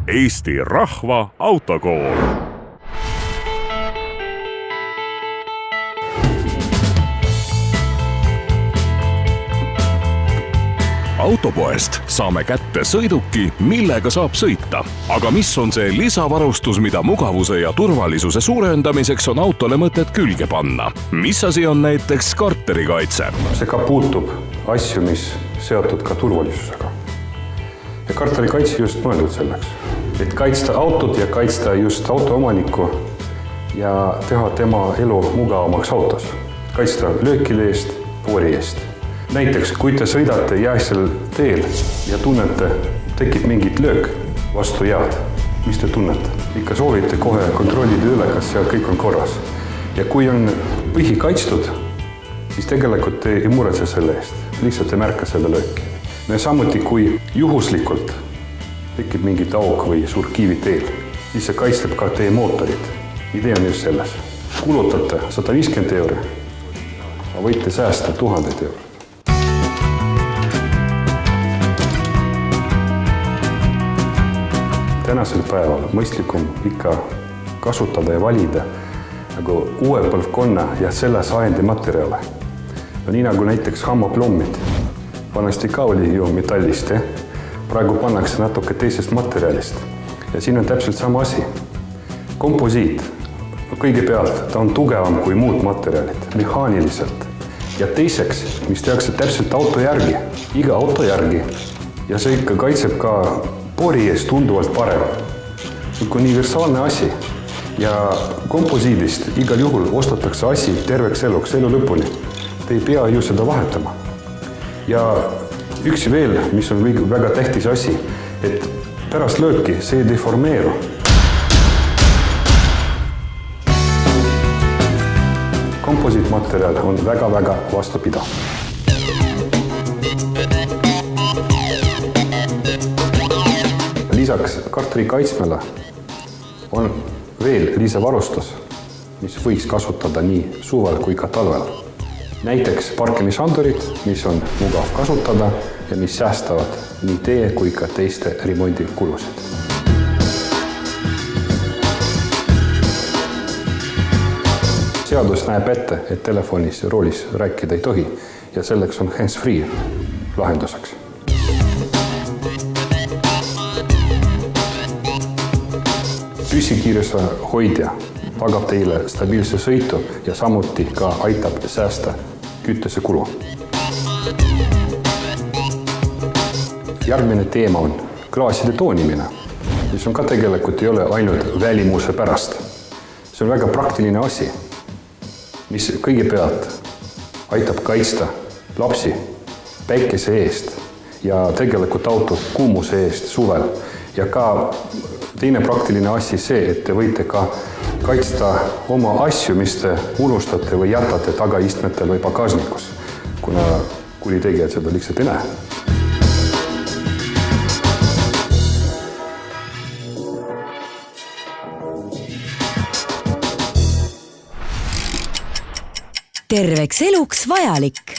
Eesti Rahva Autokool. Autopoest saame kätte sõiduki, millega saab sõita. Aga mis on see lisavarustus, mida mugavuse ja turvalisuse suurendamiseks on autole mõtet külge panna? Mis asi on näiteks karterikaitse? See ka puutub asju, mis seotud ka turvalisusega. Ja karterikaitse just mõeldud selleks, et kaitsta autot ja kaitsta just autoomanikku ja teha tema elu mugavamaks autos. Kaitsta löökide eest, poori eest. Näiteks, kui te sõidate jääsel teel ja tunnete, tekib mingit löök vastu jääd, mis te tunnete? Ikka soovite kohe kontrollida üle, kas seal kõik on korras. Ja kui on põhi kaitstud, siis tegelikult te ei muretse selle eest, lihtsalt te märka selle lööki. Ja samuti, kui juhuslikult tekib mingit auk või suur kiivi teel, siis see kaitstab ka teie mootorit. Idee on just selles. Kulutate 150 €, aga võite säästa 1000 €. Tänasel päeval mõistlikum ikka kasutada ja valida nagu uue põlvkonna ja selle sajandi materjale. No nii nagu näiteks hammaplommid. Vanasti ka oli ju metallist, praegu pannakse natuke teisest materjalist. Ja siin on täpselt sama asi. Komposiit. Kõigepealt ta on tugevam kui muud materjalid, mehaaniliselt. Ja teiseks, mis tehakse täpselt auto järgi, iga auto järgi. Ja see ikka kaitseb ka poori ees tunduvalt parem. See on universaalne asi. Ja komposiidist igal juhul ostatakse asi terveks eluks, elu lõpuni. Te ei pea ju seda vahetama. Ja üks veel, mis on väga tähtis asi, et pärast lööki see ei deformeeru. Komposiitmaterjal on väga vastupidav. Lisaks karteri kaitsmele on veel lisavarustus, mis võiks kasutada nii suvel kui ka talvel. Näiteks parkimisandurid, mis on mugav kasutada ja mis säästavad nii teie kui ka teiste remondikulusid. Seadus näeb ette, et telefonis ja roolis rääkida ei tohi ja selleks on hands-free lahenduseks. Püsikiiruse hoidja tagab teile stabiilse sõitu ja samuti ka aitab säästa küttese kulu. Järgmine teema on klaaside toonimine, mis on ka tegelikult ei ole ainult välimuse pärast. See on väga praktiline asi, mis kõigepealt aitab kaitsta lapsi päikese eest ja tegelikult auto kuumuse eest suvel ja ka teine praktiline asi see, et te võite ka kaitsta oma asju, mis te unustate või jätate tagaistmetel või pagasnikus, kuna kuritegijad seda lihtsalt ei näe. Terveks eluks vajalik.